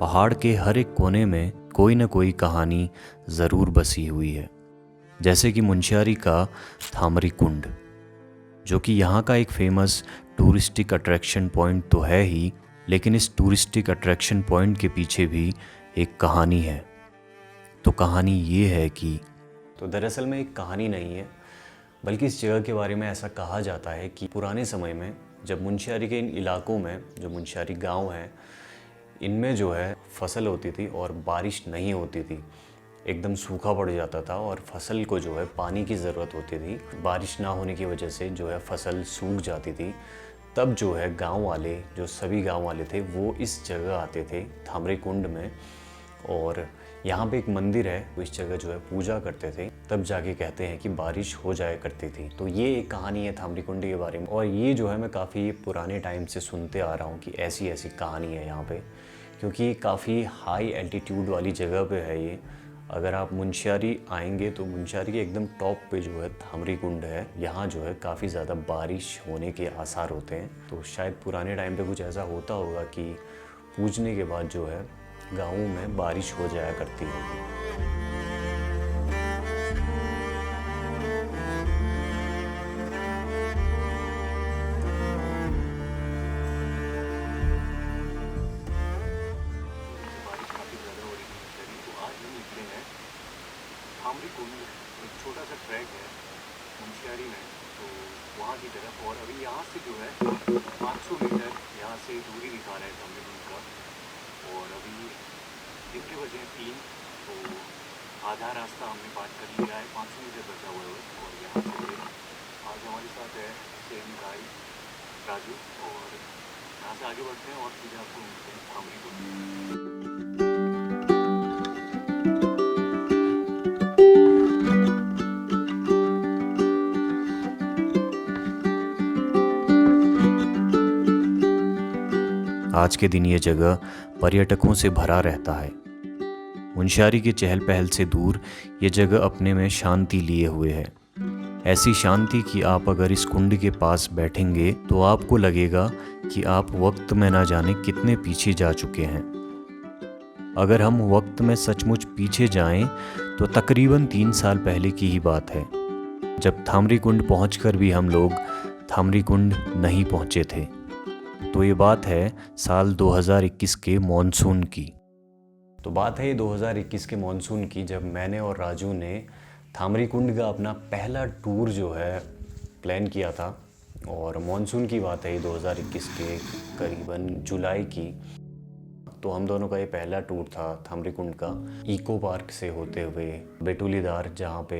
पहाड़ के हर एक कोने में कोई न कोई कहानी ज़रूर बसी हुई है। जैसे कि मुंशियारी का थामरी कुंड, जो कि यहाँ का एक फेमस टूरिस्टिक अट्रैक्शन पॉइंट तो है ही, लेकिन इस टूरिस्टिक अट्रैक्शन पॉइंट के पीछे भी एक कहानी है। तो कहानी ये है कि दरअसल में एक कहानी नहीं है, बल्कि इस जगह के बारे में ऐसा कहा जाता है कि पुराने समय में जब मुंशियारी के इन इलाकों में, जो मुंशियारी गांव हैं, इनमें जो है फसल होती थी और बारिश नहीं होती थी, एकदम सूखा पड़ जाता था और फसल को जो है पानी की ज़रूरत होती थी। बारिश ना होने की वजह से जो है फसल सूख जाती थी। तब जो है गांव वाले, जो सभी गांव वाले थे, वो इस जगह आते थे थामरी कुंड में, और यहाँ पे एक मंदिर है, वो इस जगह जो है पूजा करते थे। तब जाके कहते हैं कि बारिश हो जाया करती थी। तो ये एक कहानी है थामरी कुंड के बारे में, और ये जो है मैं काफ़ी पुराने टाइम से सुनते आ रहा हूँ कि ऐसी ऐसी कहानी है यहाँ पे, क्योंकि काफ़ी हाई एल्टीट्यूड वाली जगह पे है ये। अगर आप मुंशियारी आएंगे तो मुंशियारी के एकदम टॉप पे जो है थामरी कुंड है। यहाँ जो है काफ़ी ज़्यादा बारिश होने के आसार होते हैं। तो शायद पुराने टाइम पे कुछ ऐसा होता होगा कि पूजने के बाद जो है गाँवों में बारिश हो जाया करती होगी। थामरी कुंड एक छोटा सा ट्रैक है मुंशियारी में, तो वहाँ की तरफ। और अभी यहाँ से जो है 500 मीटर यहाँ से दूरी दिखा रहा है थामरी कुंड का। और अभी कितने बजे हैं 3, तो आधा रास्ता हमने पार कर लिया है, 500 मीटर बचा हुआ है। और यहाँ से आज हमारे साथ है सेम गाइड राजू, और यहाँ से आगे बढ़ते हैं और सीधे आपको मिलते हैं थामरी कुंड। आज के दिन ये जगह पर्यटकों से भरा रहता है। मुंशियारी के चहल पहल से दूर ये जगह अपने में शांति लिए हुए है। ऐसी शांति कि आप अगर इस कुंड के पास बैठेंगे तो आपको लगेगा कि आप वक्त में ना जाने कितने पीछे जा चुके हैं। अगर हम वक्त में सचमुच पीछे जाएं तो तकरीबन 3 साल पहले की ही बात है, जब थामरी कुंड पहुंचकर भी हम लोग थामरी कुंड नहीं पहुंचे थे। तो ये बात है साल 2021 के मॉनसून की। तो बात है ये 2021 के मॉनसून की, जब मैंने और राजू ने थामरी कुंड का अपना पहला टूर जो है प्लान किया था। और मॉनसून की बात है ये 2021 के करीबन जुलाई की। तो हम दोनों का ये पहला टूर था थामरी कुंड का, इको पार्क से होते हुए बेटुलीदार, जहाँ पे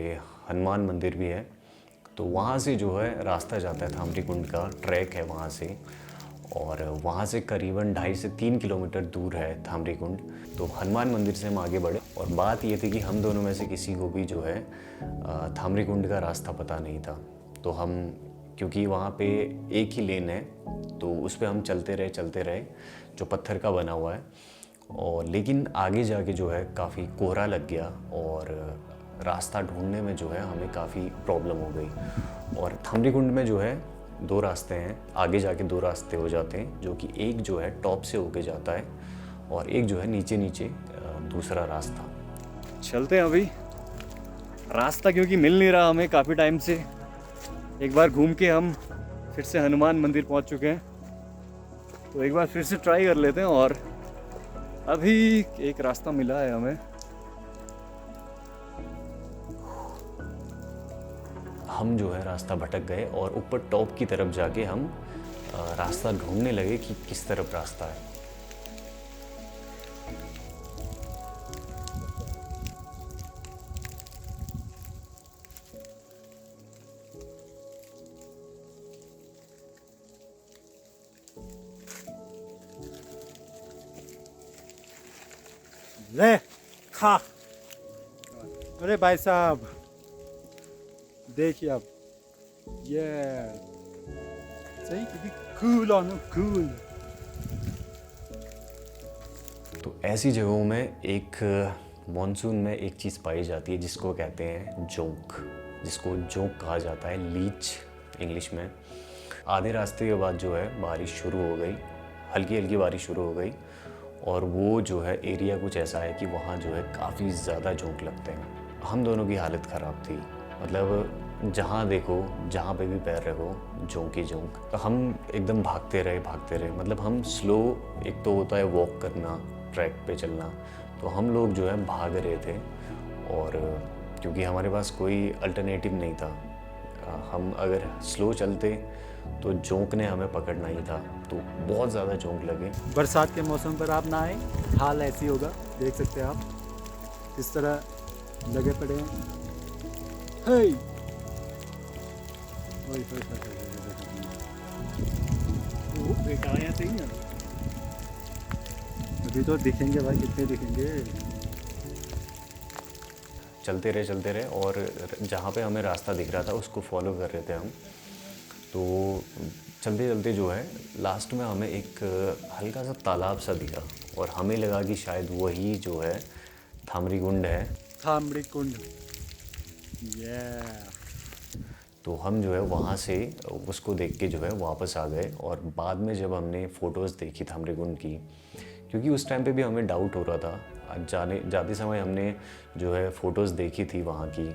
हनुमान मंदिर भी है। तो वहाँ से जो है रास्ता जाता है थामरी कुंड का, ट्रैक है वहाँ से, और वहाँ से करीबन 2.5 से 3 किलोमीटर दूर है थामरी कुंड। तो हनुमान मंदिर से हम आगे बढ़े, और बात ये थी कि हम दोनों में से किसी को भी जो है थामरी कुंड का रास्ता पता नहीं था। तो हम, क्योंकि वहाँ पे एक ही लेन है, तो उस पर हम चलते रहे, जो पत्थर का बना हुआ है। और लेकिन आगे जाके जो है काफ़ी कोहरा लग गया, और रास्ता ढूंढने में जो है हमें काफ़ी प्रॉब्लम हो गई। और थामरी कुंड में जो है 2 रास्ते हैं, आगे जाके 2 रास्ते हो जाते हैं, जो कि एक जो है टॉप से होके जाता है और एक जो है नीचे दूसरा रास्ता। चलते हैं अभी रास्ता, क्योंकि मिल नहीं रहा हमें काफ़ी टाइम से। एक बार घूम के हम फिर से हनुमान मंदिर पहुंच चुके हैं, तो एक बार फिर से ट्राई कर लेते हैं। और अभी एक रास्ता मिला है हमें। हम जो है रास्ता भटक गए और ऊपर टॉप की तरफ जाके हम रास्ता ढूंढने लगे कि किस तरफ रास्ता है। ले खा। अरे भाई साहब देखिए आप, ये सही कितनी कूल ऑन कूल। तो ऐसी जगहों में एक मॉनसून में एक चीज़ पाई जाती है जिसको कहते हैं जोंक, जिसको जोंक कहा जाता है, लीच इंग्लिश में। आधे रास्ते के बाद जो है बारिश शुरू हो गई, हल्की हल्की बारिश शुरू हो गई, और वो जो है एरिया कुछ ऐसा है कि वहाँ जो है काफ़ी ज़्यादा जोंक लगते हैं। हम दोनों की हालत ख़राब थी, मतलब जहाँ देखो जहाँ पे भी पैर रखो जोंक ही जोंक। तो हम एकदम भागते रहे, मतलब हम स्लो, एक तो होता है वॉक करना, ट्रैक पे चलना, तो हम लोग जो है भाग रहे थे। और क्योंकि हमारे पास कोई अल्टरनेटिव नहीं था, हम अगर स्लो चलते तो जोंक ने हमें पकड़ना ही था, तो बहुत ज़्यादा जोंक लगे। बरसात के मौसम पर आप ना आए, हाल ऐसी होगा, देख सकते हैं आप किस तरह लगे पड़े हैं। हे! ओए, वो बेटा आया सही है। अभी तो दिखेंगे भाई, कितने दिखेंगे। चलते रहे और जहाँ पे हमें रास्ता दिख रहा था उसको फॉलो कर रहे थे हम। तो चलते जो है लास्ट में हमें एक हल्का सा तालाब सा दिखा और हमें लगा कि शायद वही जो है थामरी कुंड है। थामरी कुंड, ये तो हम जो है वहाँ से उसको देख के जो है वापस आ गए। और बाद में जब हमने फ़ोटोज़ देखी थामरी कुंड की, क्योंकि उस टाइम पे भी हमें डाउट हो रहा था, जाते समय हमने जो है फ़ोटोज़ देखी थी वहाँ की,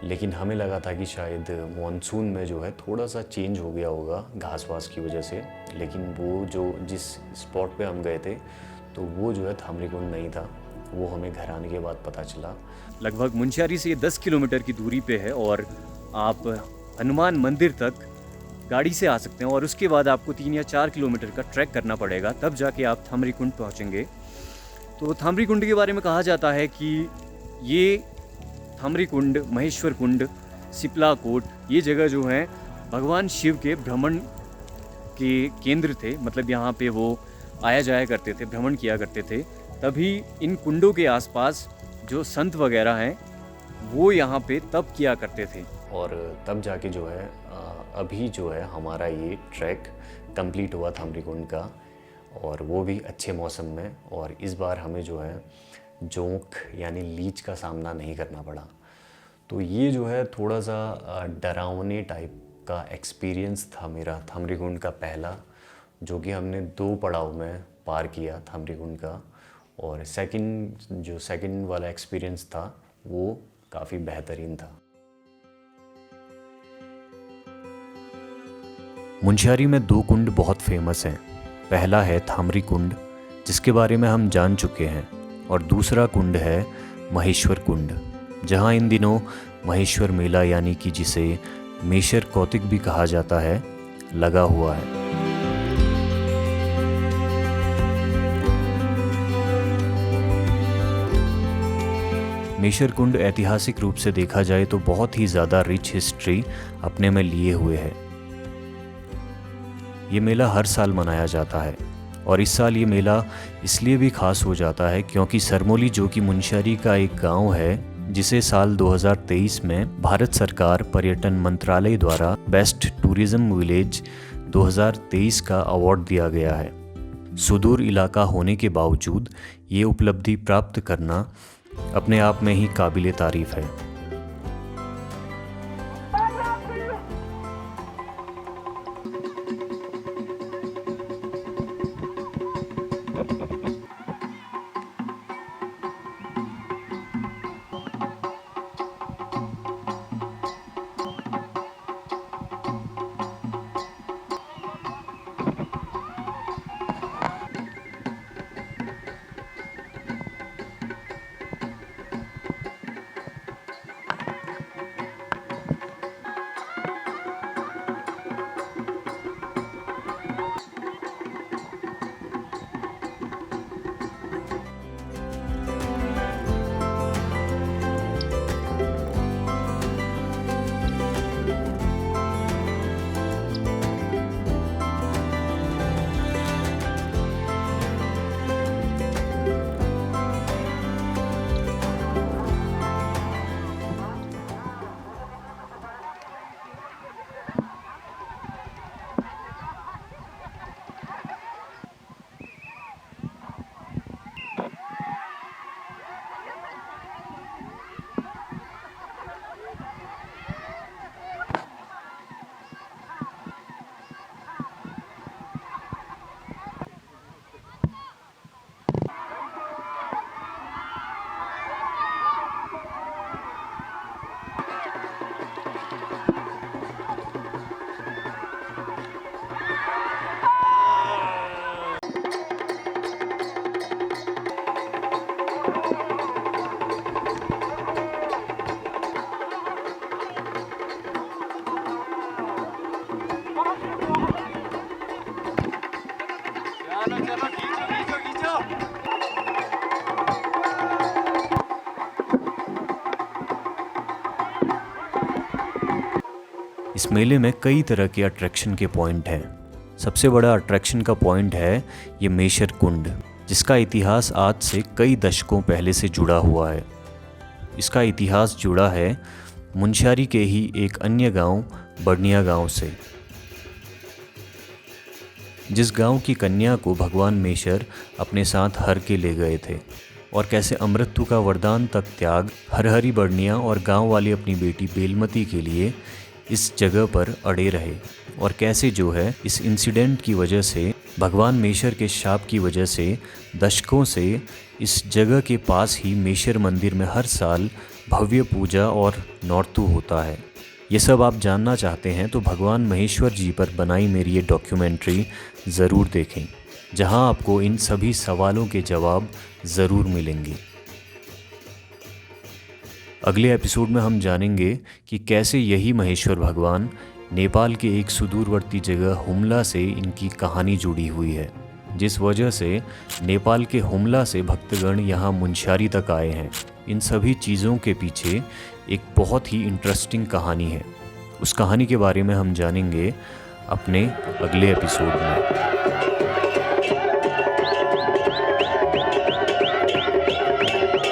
लेकिन हमें लगा था कि शायद मॉनसून में जो है थोड़ा सा चेंज हो गया होगा घास वास की वजह से। लेकिन वो जो जिस स्पॉट पे हम गए थे तो वो जो है थामरी कुंड नहीं था, वो हमें घर आने के बाद पता चला। लगभग मुंशियारी से 10 किलोमीटर की दूरी पे है और आप हनुमान मंदिर तक गाड़ी से आ सकते हैं और उसके बाद आपको 3 या 4 किलोमीटर का ट्रैक करना पड़ेगा, तब जाके आप थामरी कुंड पहुँचेंगे। तो थामरी कुंड के बारे में कहा जाता है कि ये थामरी कुंड, महेश्वर कुंड, सिपलाकोट, ये जगह जो है भगवान शिव के भ्रमण के केंद्र थे। मतलब यहाँ पे वो आया जाया करते थे, भ्रमण किया करते थे। तभी इन कुंडों के आसपास जो संत वगैरह हैं वो यहाँ पे तप किया करते थे। और तब जाके जो है अभी जो है हमारा ये ट्रैक कंप्लीट हुआ थामरी कुंड का, और वो भी अच्छे मौसम में। और इस बार हमें जो है जोंक यानी लीच का सामना नहीं करना पड़ा। तो ये जो है थोड़ा सा डरावने टाइप का एक्सपीरियंस था मेरा थामरी कुंड का पहला, जो कि हमने 2 पड़ाव में पार किया थामरी कुंड का। और सेकंड वाला एक्सपीरियंस था वो काफ़ी बेहतरीन था। मुंशियारी में 2 कुंड बहुत फेमस हैं। पहला है थामरी कुंड, जिसके बारे में हम जान चुके हैं, और दूसरा कुंड है महेश्वर कुंड, जहां इन दिनों महेश्वर मेला यानी कि जिसे मेशर कौतिक भी कहा जाता है, लगा हुआ है। मेशर कुंड ऐतिहासिक रूप से देखा जाए तो बहुत ही ज़्यादा रिच हिस्ट्री अपने में लिए हुए है। ये मेला हर साल मनाया जाता है, और इस साल ये मेला इसलिए भी खास हो जाता है क्योंकि सरमोली, जो कि मुंशियारी का एक गांव है, जिसे साल 2023 में भारत सरकार पर्यटन मंत्रालय द्वारा बेस्ट टूरिज्म विलेज 2023 का अवार्ड दिया गया है। सुदूर इलाका होने के बावजूद ये उपलब्धि प्राप्त करना अपने आप में ही काबिले तारीफ है। इस मेले में कई तरह के अट्रैक्शन के पॉइंट हैं। सबसे बड़ा अट्रैक्शन का पॉइंट है ये मेशर कुंड, जिसका इतिहास आज से कई दशकों पहले से जुड़ा हुआ है। इसका इतिहास जुड़ा है मुनस्यारी के ही एक अन्य गांव बड़निया गांव से, जिस गांव की कन्या को भगवान मेशर अपने साथ हर के ले गए थे, और कैसे अमृत्यु का वरदान तक त्याग हरहरी बड़निया और गांव वाले अपनी बेटी बेलमती के लिए इस जगह पर अड़े रहे, और कैसे जो है इस इंसिडेंट की वजह से, भगवान मेशर के शाप की वजह से दशकों से इस जगह के पास ही मेशर मंदिर में हर साल भव्य पूजा और नौरतू होता है। ये सब आप जानना चाहते हैं तो भगवान महेश्वर जी पर बनाई मेरी ये डॉक्यूमेंट्री ज़रूर देखें, जहां आपको इन सभी सवालों के जवाब ज़रूर मिलेंगे। अगले एपिसोड में हम जानेंगे कि कैसे यही महेश्वर भगवान नेपाल के एक सुदूरवर्ती जगह हुमला से इनकी कहानी जुड़ी हुई है, जिस वजह से नेपाल के हुमला से भक्तगण यहाँ मुनस्यारी तक आए हैं। इन सभी चीज़ों के पीछे एक बहुत ही इंटरेस्टिंग कहानी है। उस कहानी के बारे में हम जानेंगे अपने अगले एपिसोड में।